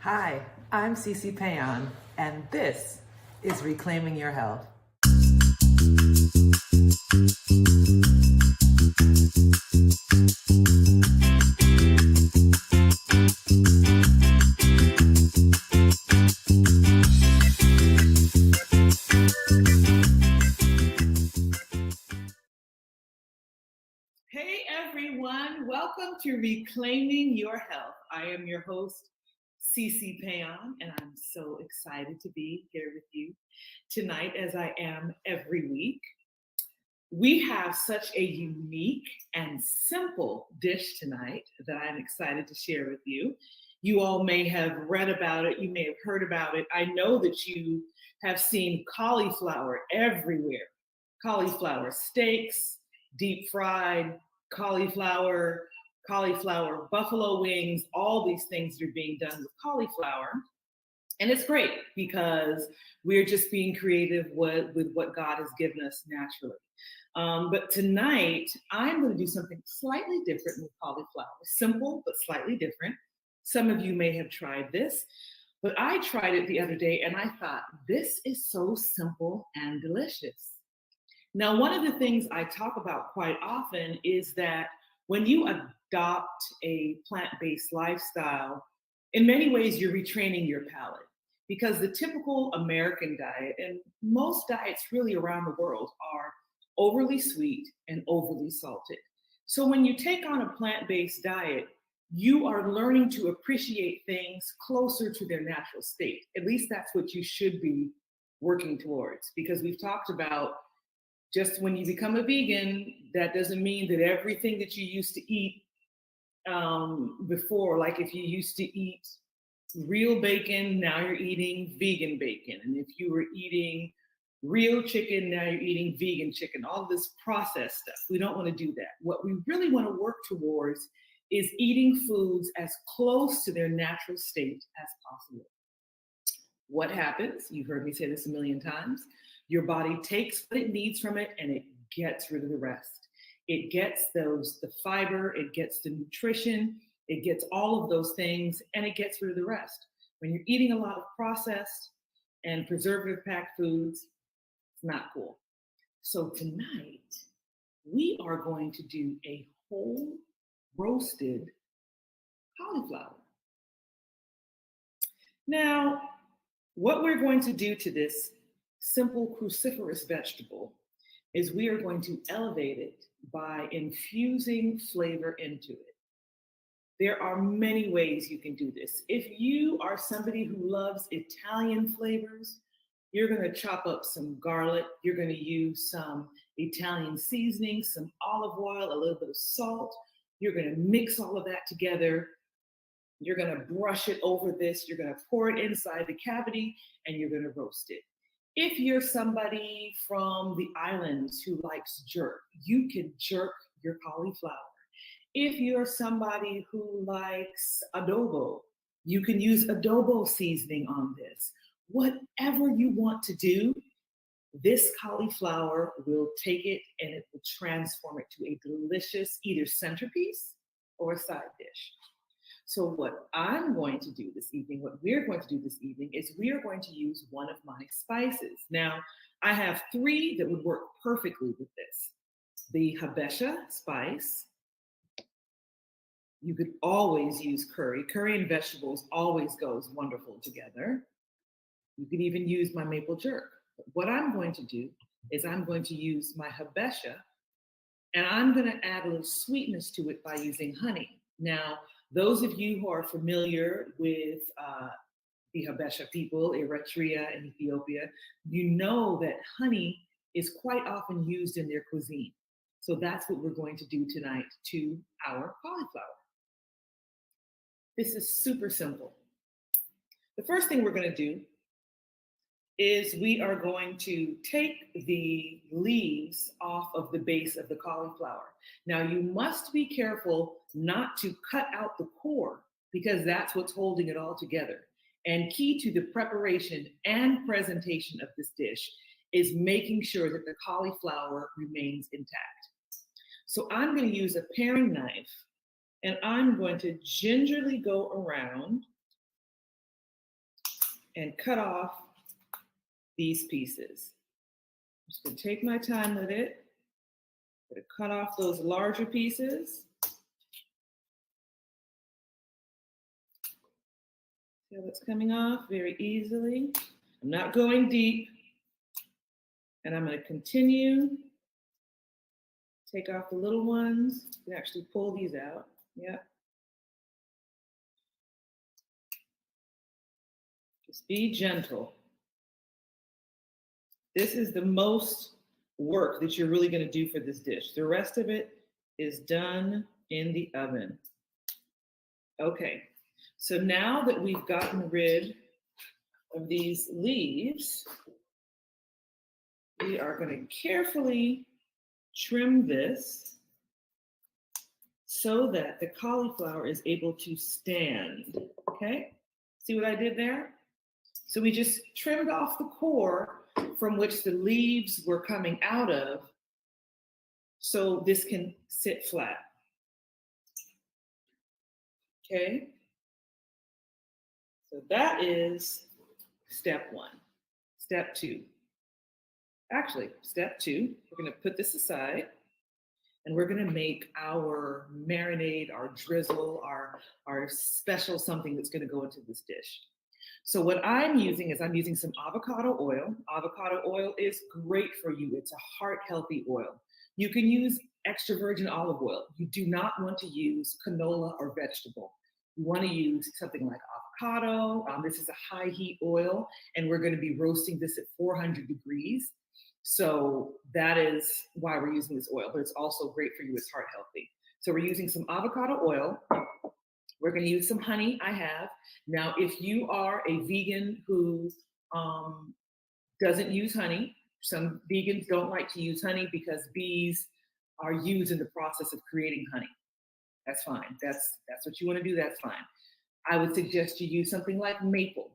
Hi, I'm C.C. Péan, and this is Reclaiming Your Health. Hey everyone, welcome to Reclaiming Your Health. I am your host, C.C. Péan, and I'm so excited to be here with you tonight as I am every week. We have such a unique and simple dish tonight that I'm excited to share with you. You all may have read about it, you may have heard about it. I know that you have seen cauliflower everywhere. Cauliflower steaks, deep fried, cauliflower, cauliflower buffalo wings, all these things are being done with cauliflower. And it's great because we're just being creative with what God has given us naturally. But tonight, I'm going to do something slightly different with cauliflower. Simple, but slightly different. Some of you may have tried this, but I tried it the other day and I thought, this is so simple and delicious. Now, one of the things I talk about quite often is that when you adopt a plant-based lifestyle, in many ways, you're retraining your palate because the typical American diet and most diets really around the world are overly sweet and overly salted. So when you take on a plant-based diet, you are learning to appreciate things closer to their natural state. At least that's what you should be working towards, because we've talked about just when you become a vegan, that doesn't mean that everything that you used to eat before, like if you used to eat real bacon, now you're eating vegan bacon. And if you were eating real chicken, now you're eating vegan chicken, all this processed stuff. We don't want to do that. What we really want to work towards is eating foods as close to their natural state as possible. What happens? You've heard me say this a million times. Your body takes what it needs from it and it gets rid of the rest. It gets the fiber, it gets the nutrition, it gets all of those things, and it gets rid of the rest. When you're eating a lot of processed and preservative packed foods, it's not cool. So tonight, we are going to do a whole roasted cauliflower. Now, what we're going to do to this simple cruciferous vegetable is we are going to elevate it by infusing flavor into it. There are many ways you can do this. If you are somebody who loves Italian flavors, you're going to chop up some garlic, you're going to use some Italian seasoning, some olive oil, a little bit of salt. You're going to mix all of that together. You're going to brush it over this. You're going to pour it inside the cavity and you're going to roast it. If you're somebody from the islands who likes jerk, you can jerk your cauliflower. If you're somebody who likes adobo, you can use adobo seasoning on this. Whatever you want to do, this cauliflower will take it and it will transform it to a delicious either centerpiece or a side dish. So what I'm going to do this evening, what we're going to do this evening is we are going to use one of my spices. Now, I have 3 that would work perfectly with this. The Habesha spice. You could always use curry. Curry and vegetables always goes wonderful together. You could even use my maple jerk. But what I'm going to do is I'm going to use my Habesha and I'm going to add a little sweetness to it by using honey. Now, those of you who are familiar with the Habesha people, Eritrea and Ethiopia, you know that honey is quite often used in their cuisine. So that's what we're going to do tonight to our cauliflower. This is super simple. The first thing we're going to do is we are going to take the leaves off of the base of the cauliflower. Now, you must be careful not to cut out the core because that's what's holding it all together. And key to the preparation and presentation of this dish is making sure that the cauliflower remains intact. So I'm going to use a paring knife and I'm going to gingerly go around and cut off these pieces. I'm just going to take my time with it. I'm going to cut off those larger pieces. See how that's coming off very easily. I'm not going deep. And I'm going to continue. Take off the little ones. You can actually pull these out. Yeah. Just be gentle. This is the most work that you're really going to do for this dish. The rest of it is done in the oven. Okay, so now that we've gotten rid of these leaves, we are going to carefully trim this so that the cauliflower is able to stand. Okay, see what I did there? So we just trimmed off the core from which the leaves were coming out of, so this can sit flat. Okay, so that is step one. Step two. Actually, step two, we're going to put this aside and we're going to make our marinade, our drizzle, our special something that's going to go into this dish. So what I'm using is I'm using some avocado oil. Avocado oil is great for you. It's a heart healthy oil. You can use extra virgin olive oil. You do not want to use canola or vegetable. You want to use something like avocado. This is a high heat oil, and we're going to be roasting this at 400 degrees. So that is why we're using this oil, but it's also great for you. It's heart healthy. So we're using some avocado oil. We're going to use some honey I have. Now, if you are a vegan who doesn't use honey, some vegans don't like to use honey because bees are used in the process of creating honey. That's fine. That's what you want to do. That's fine. I would suggest you use something like maple.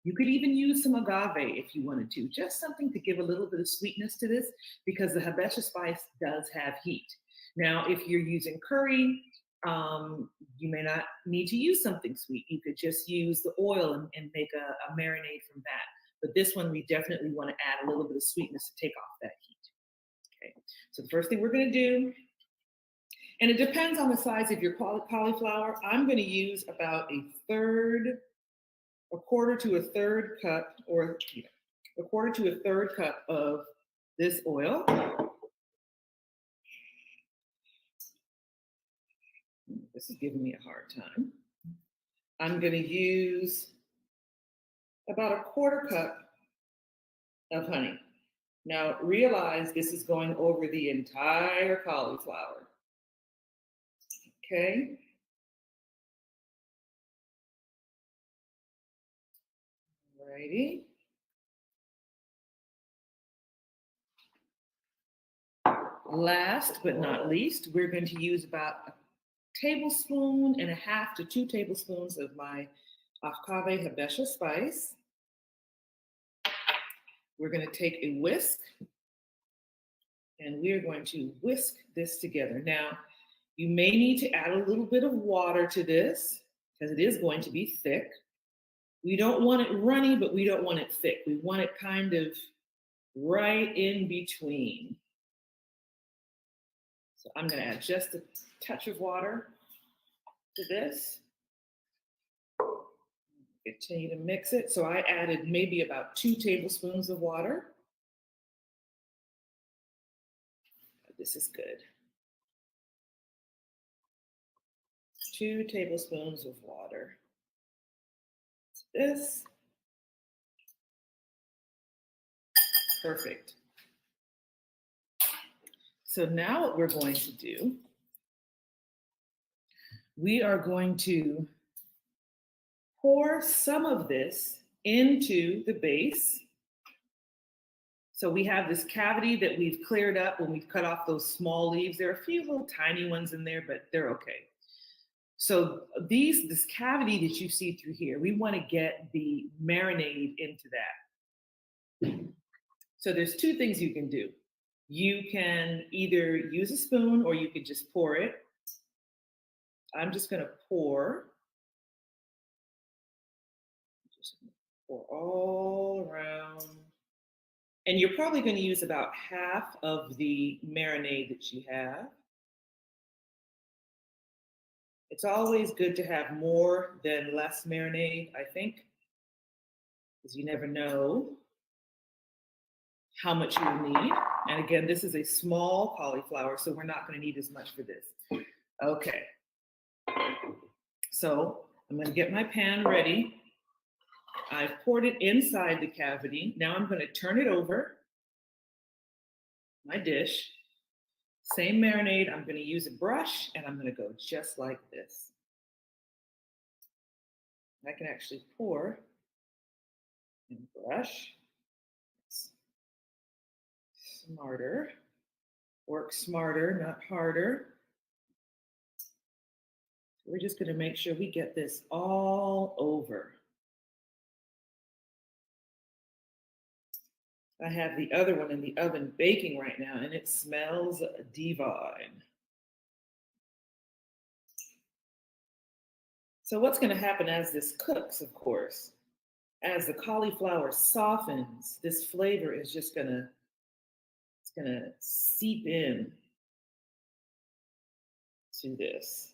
You could even use some agave if you wanted to, just something to give a little bit of sweetness to this because the Habesha spice does have heat. Now, if you're using curry, you may not need to use something sweet. You could just use the oil and make a marinade from that. But this one, we definitely want to add a little bit of sweetness to take off that heat. Okay, so the first thing we're going to do, and it depends on the size of your cauliflower, I'm going to use about a quarter to a third cup, or a quarter to a third cup of this oil. This is giving me a hard time. I'm going to use about a quarter cup of honey. Now realize this is going over the entire cauliflower. Okay. Alrighty. Last but not least, we're going to use about a tablespoon and a half to 2 tablespoons of my Afcave Habesha Spice. We're going to take a whisk and we're going to whisk this together. Now, you may need to add a little bit of water to this because it is going to be thick. We don't want it runny, but we don't want it thick. We want it kind of right in between. So I'm going to add just a touch of water to this. Continue to mix it. So I added maybe about 2 tablespoons of water. This is good. 2 tablespoons of water. This. Perfect. So now what we're going to do, we are going to pour some of this into the base. So we have this cavity that we've cleared up when we've cut off those small leaves. There are a few little tiny ones in there, but they're okay. So this cavity that you see through here, we want to get the marinade into that. So there's 2 things you can do. You can either use a spoon or you could just pour it. I'm just going to pour. Just Pour all around. And you're probably going to use about half of the marinade that you have. It's always good to have more than less marinade, I think, because you never know how much you will need. And again, this is a small cauliflower, so we're not going to need as much for this. Okay. So I'm going to get my pan ready. I've poured it inside the cavity. Now I'm going to turn it over my dish. Same marinade. I'm going to use a brush and I'm going to go just like this. I can actually pour and brush. Smarter. Work smarter, not harder. We're just going to make sure we get this all over. I have the other one in the oven baking right now, and it smells divine. So what's going to happen as this cooks, of course, as the cauliflower softens, this flavor is just going to seep in to this.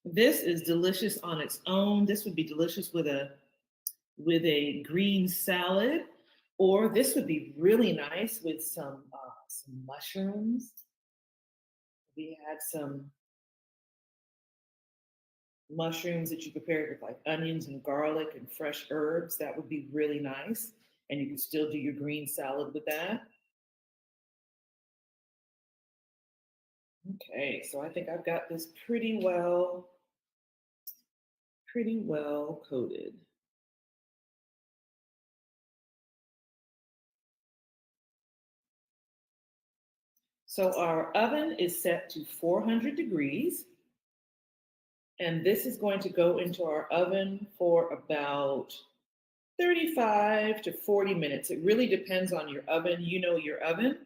This is delicious on its own. This would be delicious with a green salad, or this would be really nice with some mushrooms. We had some mushrooms that you prepared with like onions and garlic and fresh herbs. That would be really nice. And you can still do your green salad with that. Okay, so I think I've got this pretty well coated. So our oven is set to 400 degrees. And this is going to go into our oven for about 35 to 40 minutes. It really depends on your oven. You know your oven.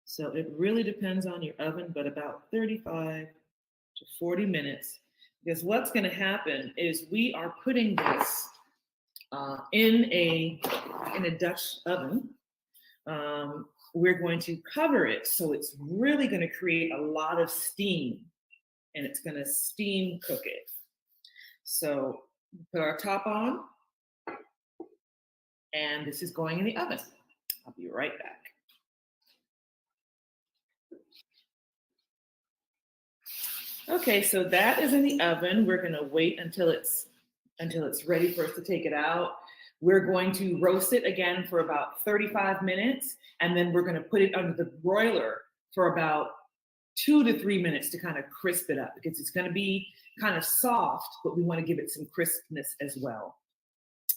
So it really depends on your oven, but about 35 to 40 minutes. Because what's going to happen is we are putting this in a Dutch oven. We're going to cover it, so it's really going to create a lot of steam, and it's going to steam cook it. So put our top on, and this is going in the oven. I'll be right back. Okay, so that is in the oven. We're going to wait until it's ready for us to take it out. We're going to roast it again for about 35 minutes, and then we're going to put it under the broiler for about 2 to 3 minutes to kind of crisp it up, because it's going to be kind of soft, but we want to give it some crispness as well.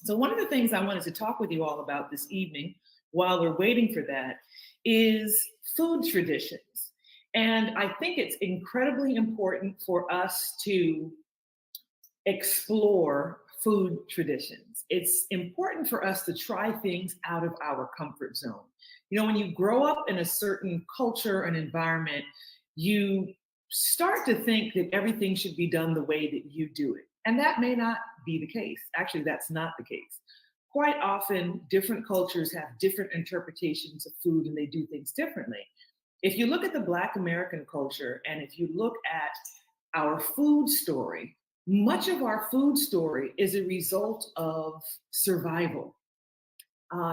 So one of the things I wanted to talk with you all about this evening while we're waiting for that is food traditions. And I think it's incredibly important for us to explore food traditions. It's important for us to try things out of our comfort zone. You know, when you grow up in a certain culture and environment, you start to think that everything should be done the way that you do it. And that may not be the case. Actually, that's not the case. Quite often, different cultures have different interpretations of food and they do things differently. If you look at the Black American culture and if you look at our food story, much of our food story is a result of survival.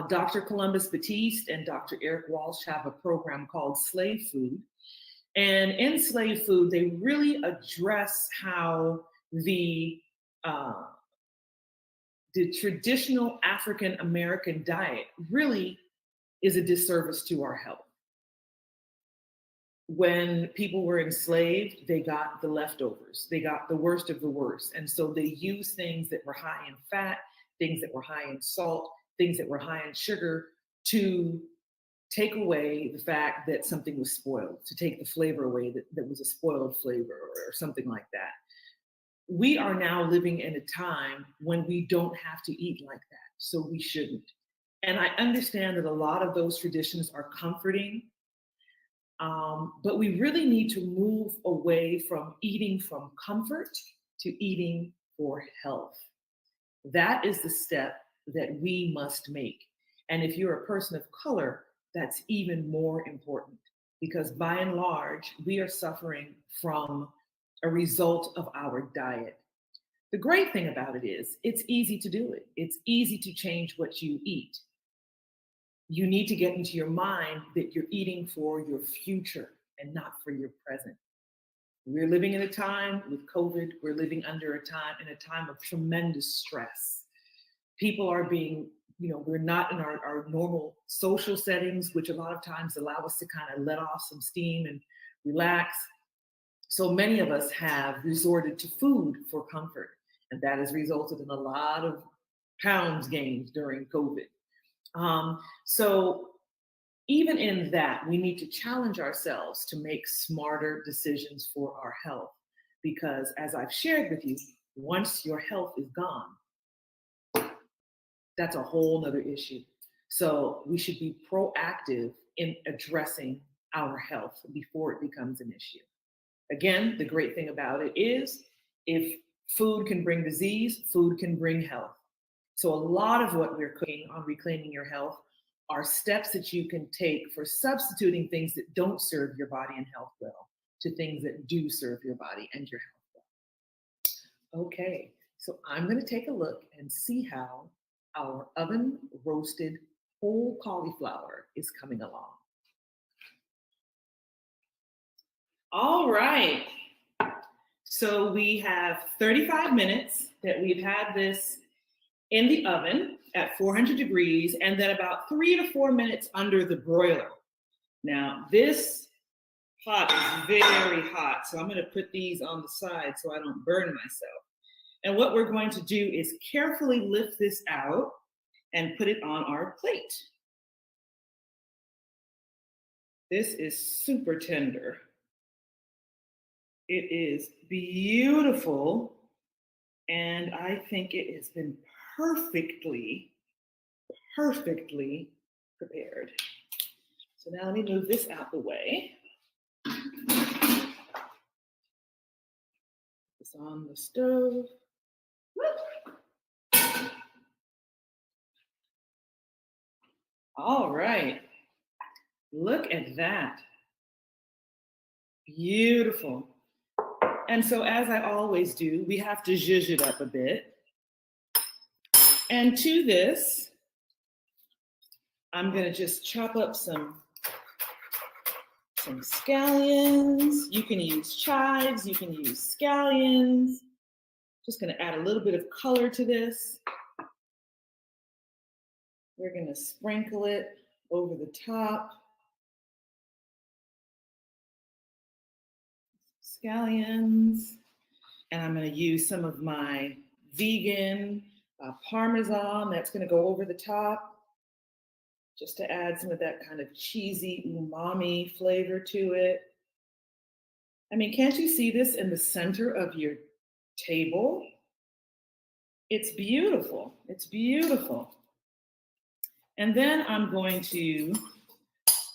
Dr. Columbus Batiste and Dr. Eric Walsh have a program called Slave Food. And in Slave Food, they really address how the traditional African American diet really is a disservice to our health. When people were enslaved, they got the leftovers. They got the worst of the worst. And so they used things that were high in fat, things that were high in salt, things that were high in sugar to take away the fact that something was spoiled, to take the flavor away that was a spoiled flavor or something like that. We are now living in a time when we don't have to eat like that, so we shouldn't. And I understand that a lot of those traditions are comforting, But we really need to move away from eating from comfort to eating for health. That is the step that we must make. And if you're a person of color, that's even more important because by and large, we are suffering from a result of our diet. The great thing about it is it's easy to do it. It's easy to change what you eat. You need to get into your mind that you're eating for your future and not for your present. We're living in a time with COVID, we're living under a time of tremendous stress. People are being, we're not in our normal social settings, which a lot of times allow us to kind of let off some steam and relax. So many of us have resorted to food for comfort, and that has resulted in a lot of pounds gained during COVID. So even in that, we need to challenge ourselves to make smarter decisions for our health. Because as I've shared with you, once your health is gone, that's a whole nother issue. So we should be proactive in addressing our health before it becomes an issue. Again, the great thing about it is if food can bring disease, food can bring health. So a lot of what we're cooking on Reclaiming Your Health are steps that you can take for substituting things that don't serve your body and health well to things that do serve your body and your health well. Okay, so I'm going to take a look and see how our oven roasted whole cauliflower is coming along. All right. So we have 35 minutes that we've had this in the oven at 400 degrees and then about 3 to 4 minutes under the broiler. Now this pot is very hot, so I'm going to put these on the side so I don't burn myself. And what we're going to do is carefully lift this out and put it on our plate. This is super tender. It is beautiful, and I think it has been perfectly prepared. So now let me move this out the way. It's on the stove. All right. Look at that. Beautiful. And so as I always do, we have to zhuzh it up a bit. And to this, I'm going to just chop up some scallions. You can use chives, you can use scallions. Just going to add a little bit of color to this. We're going to sprinkle it over the top. Scallions. And I'm going to use some of my vegan Parmesan. That's going to go over the top just to add some of that kind of cheesy umami flavor to it. I mean, can't you see this in the center of your table? It's beautiful. It's beautiful. And then I'm going to,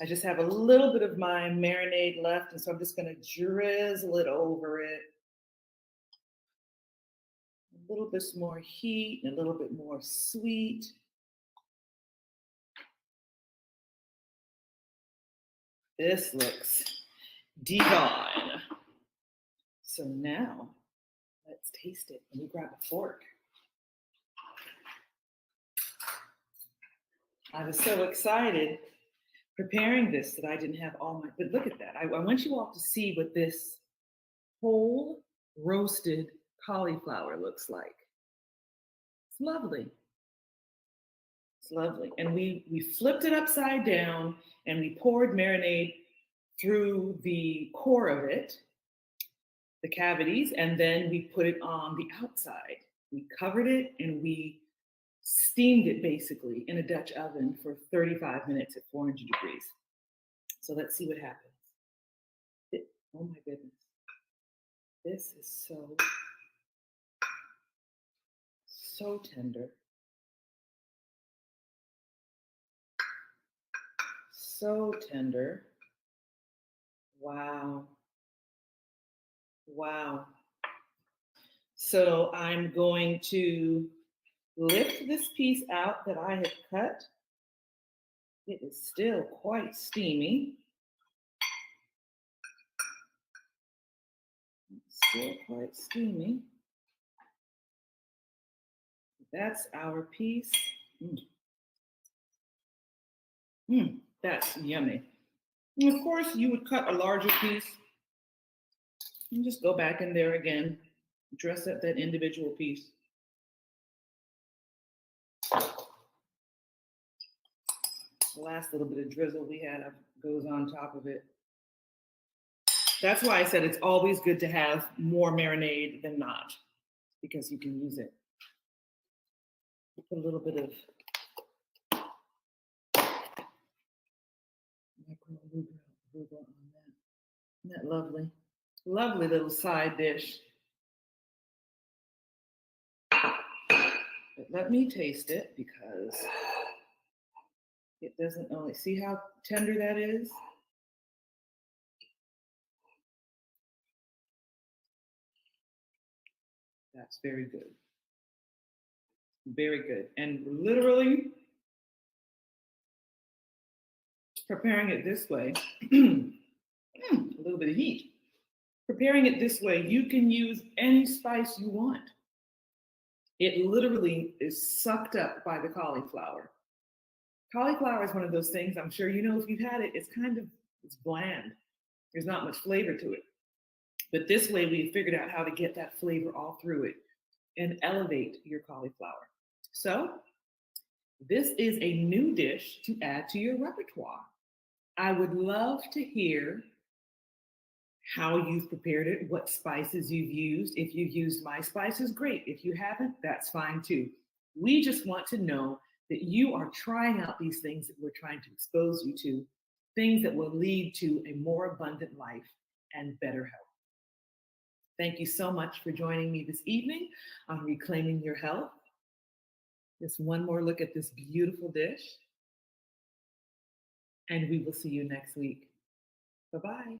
I just have a little bit of my marinade left, and so I'm just going to drizzle it over it. A little bit more heat and a little bit more sweet. This looks divine. So now let's taste it. Let me grab a fork. I was so excited preparing this that I didn't have all my, but look at that. I want you all to see what this whole roasted cauliflower looks like. It's lovely. It's lovely. And we flipped it upside down and we poured marinade through the core of it, the cavities, and then we put it on the outside. We covered it and we steamed it basically in a Dutch oven for 35 minutes at 400 degrees. So let's see what happens. Oh my goodness. This is so tender. So tender. Wow. Wow. So I'm going to lift this piece out that I have cut. It is still quite steamy. Still quite steamy. That's our piece. That's yummy. And of course, you would cut a larger piece and just go back in there again, dress up that individual piece. The last little bit of drizzle we had goes on top of it. That's why I said it's always good to have more marinade than not, because you can use it. Put a little bit of arugula on that. Isn't that lovely? Lovely little side dish. But let me taste it because it doesn't only, see how tender that is? That's very good. Very good. And literally preparing it this way, a little bit of heat. Preparing it this way, you can use any spice you want. It literally is sucked up by the cauliflower. Cauliflower is one of those things, I'm sure you know if you've had it, it's bland. There's not much flavor to it. But this way we figured out how to get that flavor all through it and elevate your cauliflower. So this is a new dish to add to your repertoire. I would love to hear how you've prepared it, what spices you've used. If you've used my spices, great. If you haven't, that's fine too. We just want to know that you are trying out these things that we're trying to expose you to, things that will lead to a more abundant life and better health. Thank you so much for joining me this evening on Reclaiming Your Health. Just one more look at this beautiful dish. And we will see you next week. Bye-bye.